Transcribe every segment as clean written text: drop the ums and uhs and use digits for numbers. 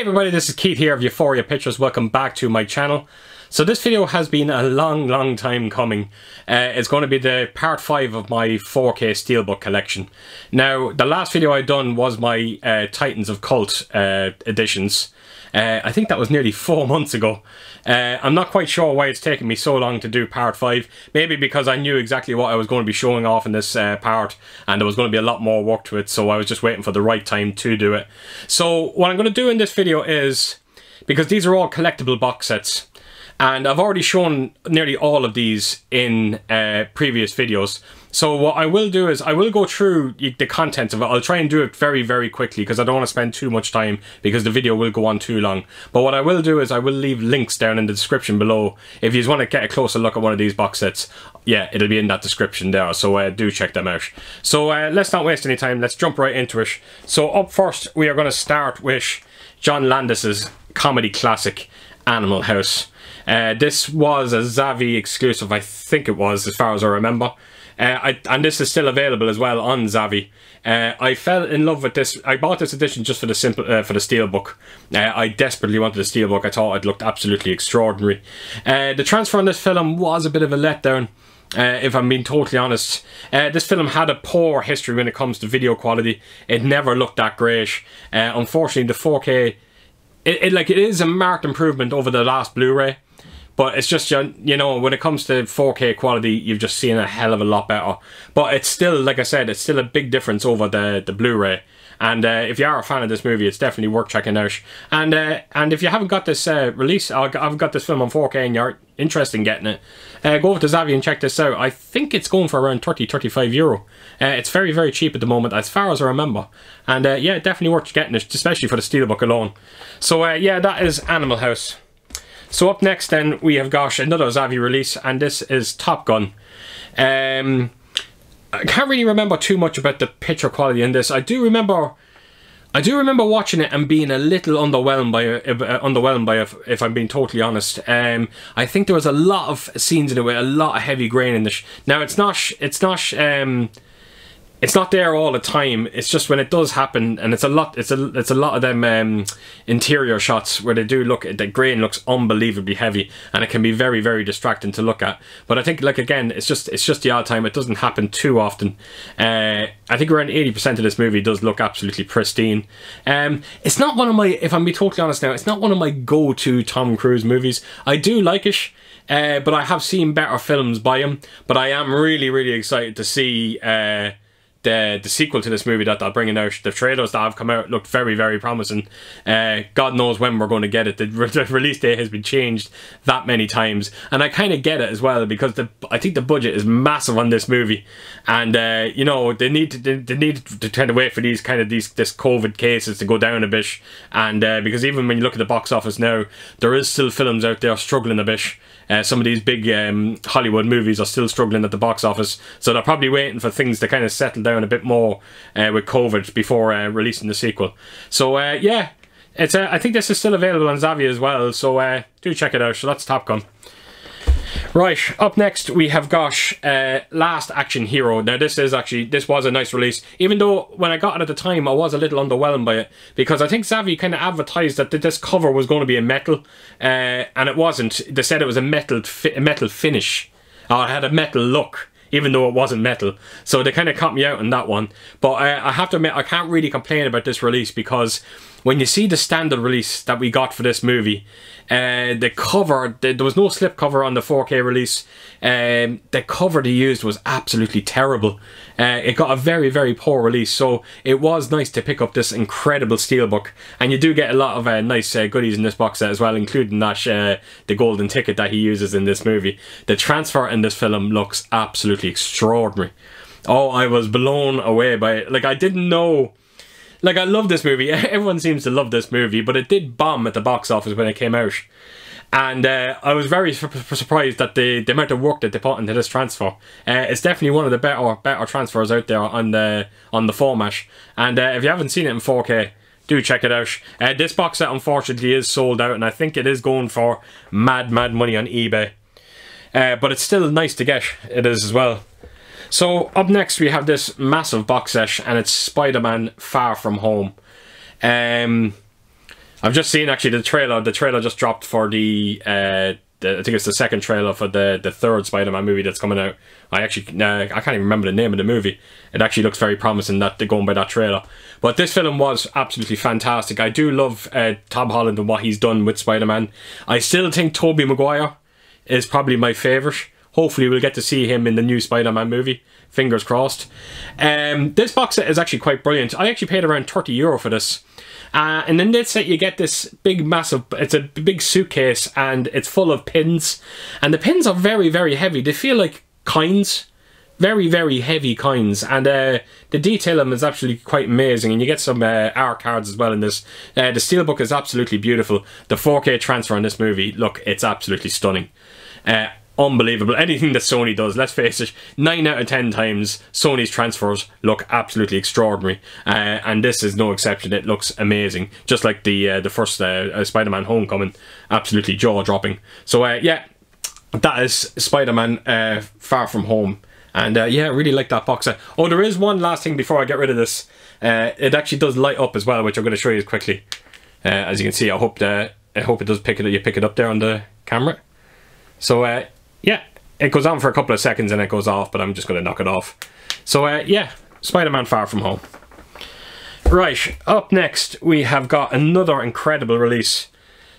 Hey everybody, this is Keith here of Euphoria Pictures. Welcome back to my channel. So this video has been a long time coming. It's going to be the part 5 of my 4K Steelbook collection. Now, the last video I done was my Titans of Cult editions. I think that was nearly 4 months ago. I'm not quite sure why it's taken me so long to do part 5. Maybe because I knew exactly what I was going to be showing off in this part, and there was going to be a lot more work to it, so I was just waiting for the right time to do it. So what I'm going to do in this video is, because these are all collectible box sets, and I've already shown nearly all of these in previous videos. So what I will do is I will go through the contents of it. I'll try and do it very quickly because I don't want to spend too much time because the video will go on too long. But what I will do is I will leave links down in the description below. If you just want to get a closer look at one of these box sets, yeah, it'll be in that description there. So do check them out. So let's not waste any time. Let's jump right into it. So up first, we are going to start with John Landis's comedy classic, Animal House. This was a Zavvi exclusive, I think it was, as far as I remember. And this is still available as well on Zavvi. I fell in love with this. I bought this edition just for the Steelbook. I desperately wanted a Steelbook. I thought it looked absolutely extraordinary. The transfer on this film was a bit of a letdown, if I'm being totally honest. This film had a poor history when it comes to video quality. It never looked that great. Unfortunately, the 4K, it is a marked improvement over the last Blu-ray. But it's just, you know, when it comes to 4K quality, you've just seen a hell of a lot better. But it's still, like I said, it's still a big difference over the Blu-ray. And if you are a fan of this movie, it's definitely worth checking out. And if you haven't got this release, I've got this film on 4K and you're interested in getting it, go over to Zavvi and check this out. I think it's going for around 30-35 euro. It's very cheap at the moment, as far as I remember. And yeah, definitely worth getting it, especially for the Steelbook alone. So yeah, that is Animal House. So up next then we have got another Zavvi release, and this is Top Gun. I can't really remember too much about the picture quality in this. I do remember watching it and being a little underwhelmed by it, if I'm being totally honest. I think there was a lot of scenes in it with a lot of heavy grain in this. Now it's not there all the time. It's just when it does happen, and it's a lot of them interior shots where they do look, the grain looks unbelievably heavy, and it can be very distracting to look at. But I think, like, again, it's just the odd time. It doesn't happen too often. I think around 80% of this movie does look absolutely pristine. It's not one of my, if I'm being totally honest now, it's not one of my go-to Tom Cruise movies. I do like it, but I have seen better films by him. But I am really excited to see the sequel to this movie that they're bringing out. The trailers that have come out looked very promising. God knows when we're going to get it. The release date has been changed that many times, and I kind of get it as well, because I think the budget is massive on this movie, and you know, they need to kind of wait for this COVID cases to go down a bit, and because even when you look at the box office now, there is still films out there struggling a bit. Some of these big Hollywood movies are still struggling at the box office, so they're probably waiting for things to kind of settle down a bit more with COVID before releasing the sequel. So yeah, it's I think this is still available on Zavvi as well, so do check it out. So that's Top Gun. Right, up next we have got Last Action Hero. Now this was a nice release, even though when I got it at the time I was a little underwhelmed by it, because I think Zavvi kind of advertised that this cover was going to be a metal, and it wasn't. They said it was a metal finish, or it had a metal look, even though it wasn't metal. So they kind of caught me out on that one. But I have to admit, I can't really complain about this release, because when you see the standard release that we got for this movie, the cover, there was no slip cover on the 4K release. The cover they used was absolutely terrible. It got a very poor release, so it was nice to pick up this incredible Steelbook, and you do get a lot of nice goodies in this box set as well, including that the golden ticket that he uses in this movie. The transfer in this film looks absolutely extraordinary. Oh, I was blown away by it. Like, I didn't know. Like, I love this movie. Everyone seems to love this movie, but it did bomb at the box office when it came out. And I was very surprised at the amount of work that they put into this transfer. It's definitely one of the better transfers out there on the format. And if you haven't seen it in 4K, do check it out. This box set unfortunately is sold out, and I think it is going for mad money on eBay. But it's still nice to get. It is as well. So up next we have this massive box set, and it's Spiderman Far From Home. I've just seen actually the trailer. The trailer just dropped for I think it's the second trailer for the third Spider-Man movie that's coming out. I can't even remember the name of the movie. It actually looks very promising that they're going by that trailer. But this film was absolutely fantastic. I do love Tom Holland and what he's done with Spider-Man. I still think Tobey Maguire is probably my favourite. Hopefully we'll get to see him in the new Spider-Man movie. Fingers crossed. This box set is actually quite brilliant. I actually paid around €30 for this. And in this set you get this big massive, it's a big suitcase and it's full of pins. And the pins are very, very heavy. They feel like coins. Very, very heavy coins. And the detail of them is absolutely quite amazing. And you get some art cards as well in this. The Steelbook is absolutely beautiful. The 4K transfer on this movie, look, it's absolutely stunning. Unbelievable. Anything that Sony does, let's face it, 9 out of 10 times Sony's transfers look absolutely extraordinary, and this is no exception. It looks amazing, just like the first Spider-Man Homecoming, absolutely jaw-dropping. So yeah, that is Spider-Man Far From Home, and yeah, I really like that box set. Oh, there is one last thing before I get rid of this. It actually does light up as well, which I'm going to show you quickly. As you can see, I hope it does pick it. You pick it up there on the camera. So yeah, it goes on for a couple of seconds and it goes off, but I'm just going to knock it off. So yeah, Spider-Man Far From Home. Right, up next we have got another incredible release.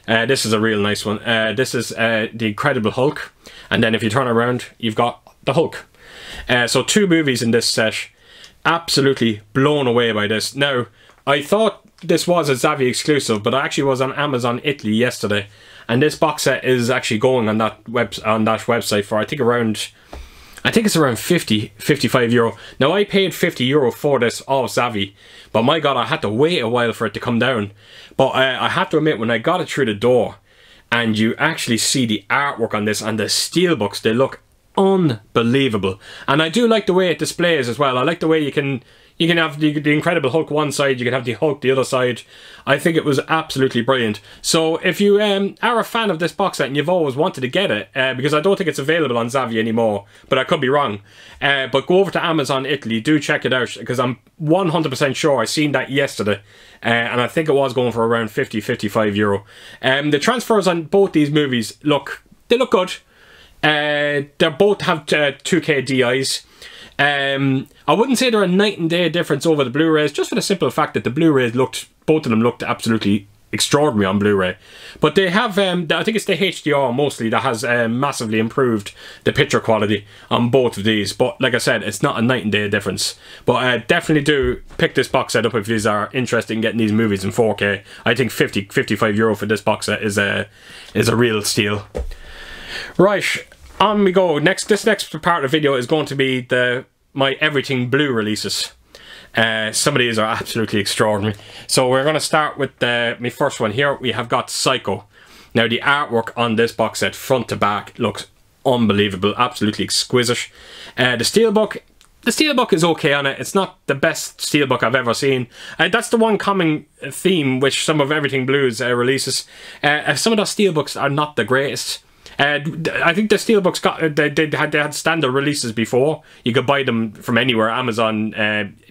This is a real nice one. This is The Incredible Hulk, and then if you turn around, you've got the Hulk. So 2 movies in this set. Absolutely blown away by this. Now, I thought this was a Zavvi exclusive, but I actually was on Amazon Italy yesterday. And this box set is actually going on that website for I think it's around 55 euro. Now I paid €50 for this off Zavvi, but my god, I had to wait a while for it to come down. But I have to admit, when I got it through the door and you actually see the artwork on this and the steelbooks, they look unbelievable. And I do like the way it displays as well. I like the way you can have the Incredible Hulk one side, you can have the Hulk the other side. I think it was absolutely brilliant. So if you are a fan of this box set and you've always wanted to get it, because I don't think it's available on Zavvi anymore, but I could be wrong, but go over to Amazon Italy, do check it out, because I'm 100% sure I seen that yesterday, and I think it was going for around 50-55 euro. The transfers on both these movies they look good. They both have 2K DIs. I wouldn't say they're a night and day difference over the Blu-rays, just for the simple fact that the Blu-rays both of them looked absolutely extraordinary on Blu-ray. But they have, I think it's the HDR mostly that has massively improved the picture quality on both of these. But like I said, it's not a night and day difference. But definitely do pick this box set up if you are interested in getting these movies in 4K. I think 55 euro for this box set is a real steal. Right, on we go. This next part of the video is going to be my EverythingBlu releases. Some of these are absolutely extraordinary. So we're going to start with my first one here. We have got Psycho. Now the artwork on this box set, front to back, looks unbelievable, absolutely exquisite. The Steelbook is okay on it. It's not the best Steelbook I've ever seen. That's the one common theme which some of EverythingBlu's releases. Some of the Steelbooks are not the greatest. I think the Steelbooks they had standard releases before. You could buy them from anywhere, Amazon,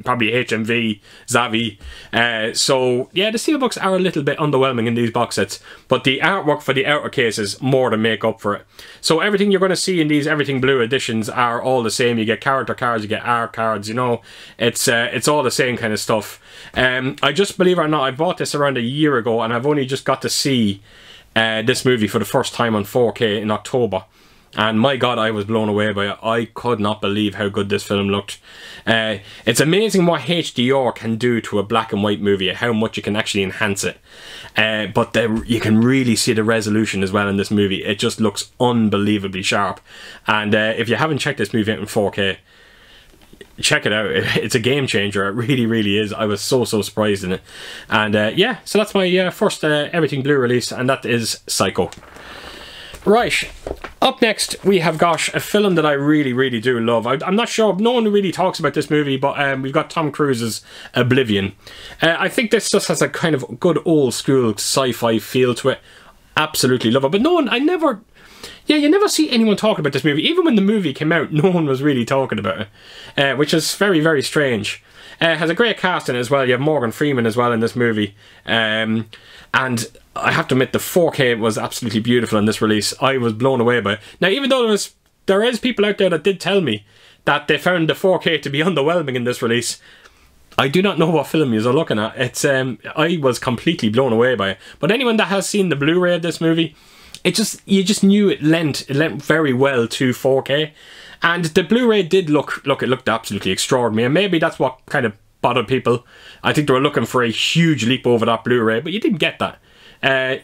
probably HMV, Zavvi. So yeah, the Steelbooks are a little bit underwhelming in these box sets, but the artwork for the outer cases more than make up for it. So everything you're going to see in these EverythingBlu editions are all the same. You get character cards, you get art cards. You know, it's all the same kind of stuff. I just, believe it or not, I bought this around a year ago, and I've only just got to see this movie for the first time on 4K in October, and my god, I was blown away by it. I could not believe how good this film looked. It's amazing what HDR can do to a black and white movie, how much you can actually enhance it. But you can really see the resolution as well in this movie. It just looks unbelievably sharp, and if you haven't checked this movie out in 4K, check it out. It's a game changer. It really, really is. I was so surprised in it. And yeah, so that's my first EverythingBlu release, and that is Psycho. Right, up next we have got a film that I really, really do love. I'm not sure, no one really talks about this movie, but we've got Tom Cruise's Oblivion. I think this just has a kind of good old school sci-fi feel to it. Absolutely love it. But I never yeah, you never see anyone talking about this movie. Even when the movie came out, no one was really talking about it, which is very, very strange. It has a great cast in it as well. You have Morgan Freeman as well in this movie. And I have to admit, the 4K was absolutely beautiful in this release. I was blown away by it. Now, even though there is people out there that did tell me that they found the 4K to be underwhelming in this release, I do not know what film you're looking at. It's I was completely blown away by it. But anyone that has seen the Blu-ray of this movie, you just knew it lent very well to 4K. And the Blu-ray did look, it looked absolutely extraordinary. And maybe that's what kind of bothered people. I think they were looking for a huge leap over that Blu-ray, but you didn't get that.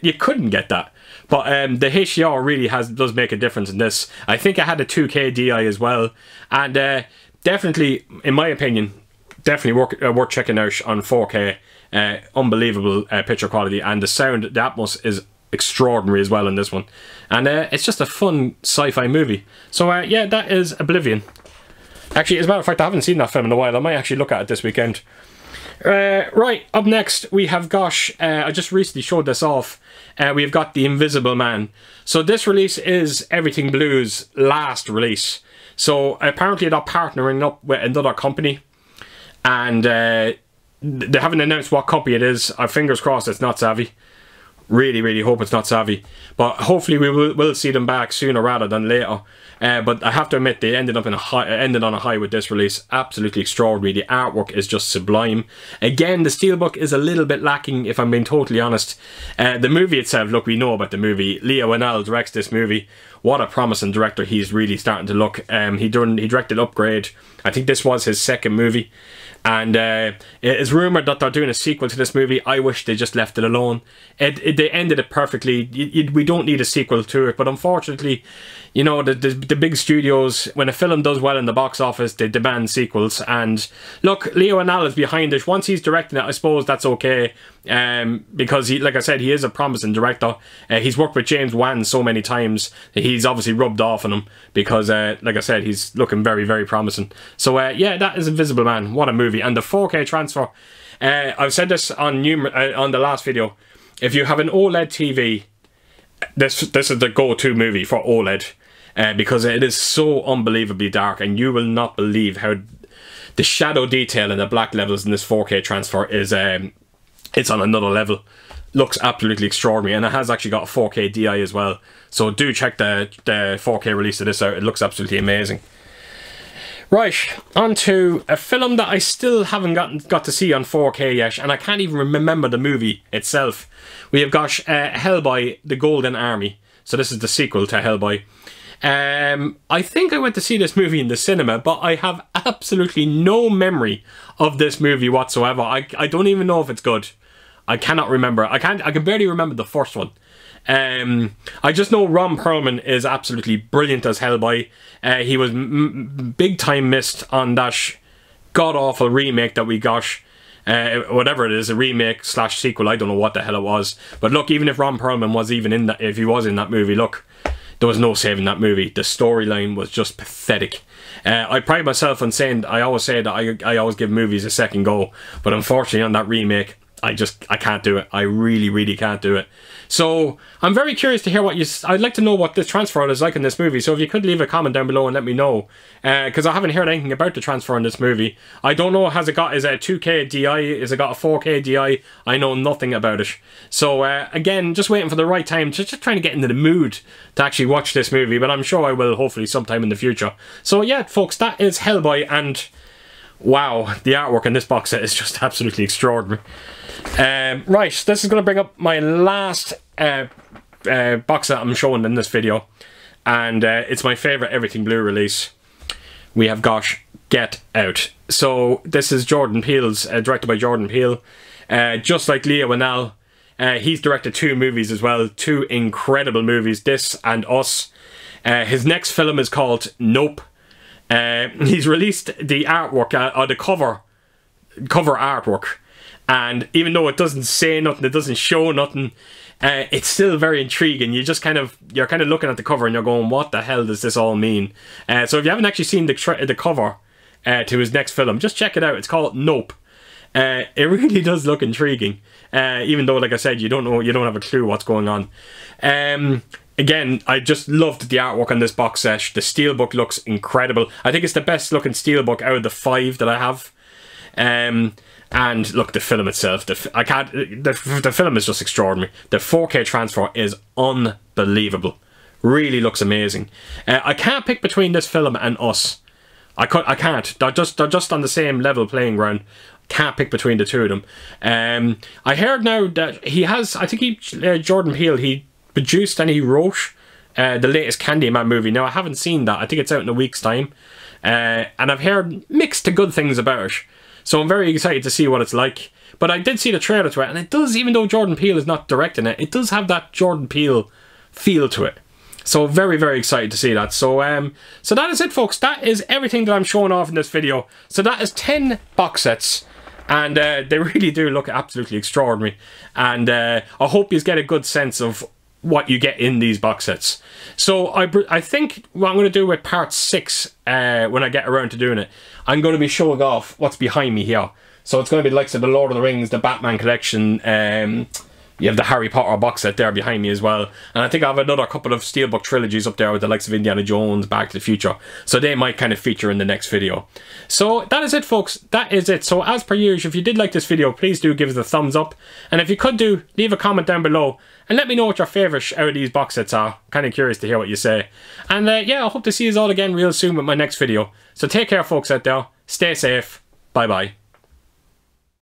You couldn't get that. But the HDR really does make a difference in this. I think it had a 2K DI as well. And definitely, in my opinion, definitely worth checking out on 4K. Unbelievable picture quality, and the sound, the atmos is extraordinary as well in this one. And it's just a fun sci-fi movie. So yeah, that is Oblivion. Actually, as a matter of fact, I haven't seen that film in a while. I might actually look at it this weekend. Right, up next we have, I just recently showed this off. We have got The Invisible Man. So this release is EverythingBlu's last release. So apparently they're partnering up with another company, and they haven't announced what company it is. Fingers crossed it's not Savvy. Really, really hope it's not Savvy. But hopefully we will see them back sooner rather than later. But I have to admit, they ended on a high with this release. Absolutely extraordinary. The artwork is just sublime. Again, the steelbook is a little bit lacking, if I'm being totally honest. The movie itself, look, we know about the movie. Leo Whannell directs this movie. What a promising director he's really starting to look. He directed Upgrade. I think this was his second movie. And it is rumoured that they're doing a sequel to this movie. I wish they just left it alone. They ended it perfectly. We don't need a sequel to it. But unfortunately, you know, the big studios, when a film does well in the box office, they demand sequels. And look, Leo Whannell is behind it. Once he's directing it, I suppose that's okay. Because, like I said, he is a promising director. He's worked with James Wan so many times. He's obviously rubbed off on him because, like I said, he's looking very, very promising. So, yeah, that is Invisible Man. What a movie. And the 4K transfer, I've said this on the last video. If you have an OLED TV, this is the go-to movie for OLED. Because it is so unbelievably dark, and you will not believe how the shadow detail and the black levels in this 4K transfer is it's on another level. Looks absolutely extraordinary, and it has actually got a 4K DI as well. So do check the 4K release of this out. It looks absolutely amazing. Right, on to a film that I still haven't got to see on 4K yet, and I can't even remember the movie itself. We have got Hellboy, The Golden Army. So this is the sequel to Hellboy. I think I went to see this movie in the cinema, but I have absolutely no memory of this movie whatsoever. I don't even know if it's good. I cannot remember. I can barely remember the first one. I just know Ron Perlman is absolutely brilliant as Hellboy. He was big time missed on that god-awful remake that we got. Whatever it is, a remake / sequel, I don't know what the hell it was. But look, even if Ron Perlman was even in that, if he was in that movie, look, there was no saving that movie. The storyline was just pathetic. I pride myself on saying, I always say that I always give movies a second go, but unfortunately on that remake, I can't do it. I really, really can't do it. So I'm very curious to hear I'd like to know what this transfer is like in this movie. So if you could leave a comment down below and let me know, because I haven't heard anything about the transfer in this movie. I don't know, is it a 2K DI? Is it got a 4K DI? I know nothing about it. So again, just waiting for the right time, just trying to get into the mood to actually watch this movie. But I'm sure I will, hopefully sometime in the future. So yeah, folks, that is Hellboy, and wow, the artwork in this box set is just absolutely extraordinary. Right, this is going to bring up my last box set I'm showing in this video, and it's my favourite EverythingBlu release. We have got Get Out. So this is Jordan Peele's, directed by Jordan Peele. Just like Leo Whannell, he's directed 2 movies as well, 2 incredible movies, this and Us. His next film is called Nope. He's released the artwork, or the cover artwork, and even though it doesn't say nothing, it doesn't show nothing, it's still very intriguing. You're kind of looking at the cover and you're going, what the hell does this all mean? So if you haven't actually seen the cover to his next film, just check it out. It's called Nope. It really does look intriguing, even though, like I said, you don't have a clue what's going on. again, I just loved the artwork on this box set. The steelbook looks incredible. I think it's the best looking steelbook out of the 5 that I have. And look, the film itself, the film is just extraordinary. The 4K transfer is unbelievable. Really looks amazing. I can't pick between this film and Us. I can't. They're just on the same level playing ground. Can't pick between the two of them. I heard now that he has, I think Jordan Peele, he produced and he wrote the latest Candyman movie. Now, I haven't seen that. I think it's out in a week's time. And I've heard mixed to good things about it. So I'm very excited to see what it's like. But I did see the trailer to it, and it does, even though Jordan Peele is not directing it, it does have that Jordan Peele feel to it. So very, very excited to see that. So so that is it, folks. That is everything that I'm showing off in this video. So that is 10 box sets. And they really do look absolutely extraordinary. And I hope you get a good sense of what you get in these box sets. So I think what I'm going to do with part 6, when I get around to doing it, I'm going to be showing off what's behind me here. So it's going to be the likes of the Lord of the Rings, the Batman collection, you have the Harry Potter box set there behind me as well. And I think I have another couple of Steelbook trilogies up there with the likes of Indiana Jones, Back to the Future. So they might kind of feature in the next video. So that is it, folks. That is it. So as per usual, if you did like this video, please do give us a thumbs up. And if you could leave a comment down below. And let me know what your favourite out of these box sets are. Kind of curious to hear what you say. And yeah, I hope to see you all again real soon with my next video. So take care, folks, out there. Stay safe. Bye-bye.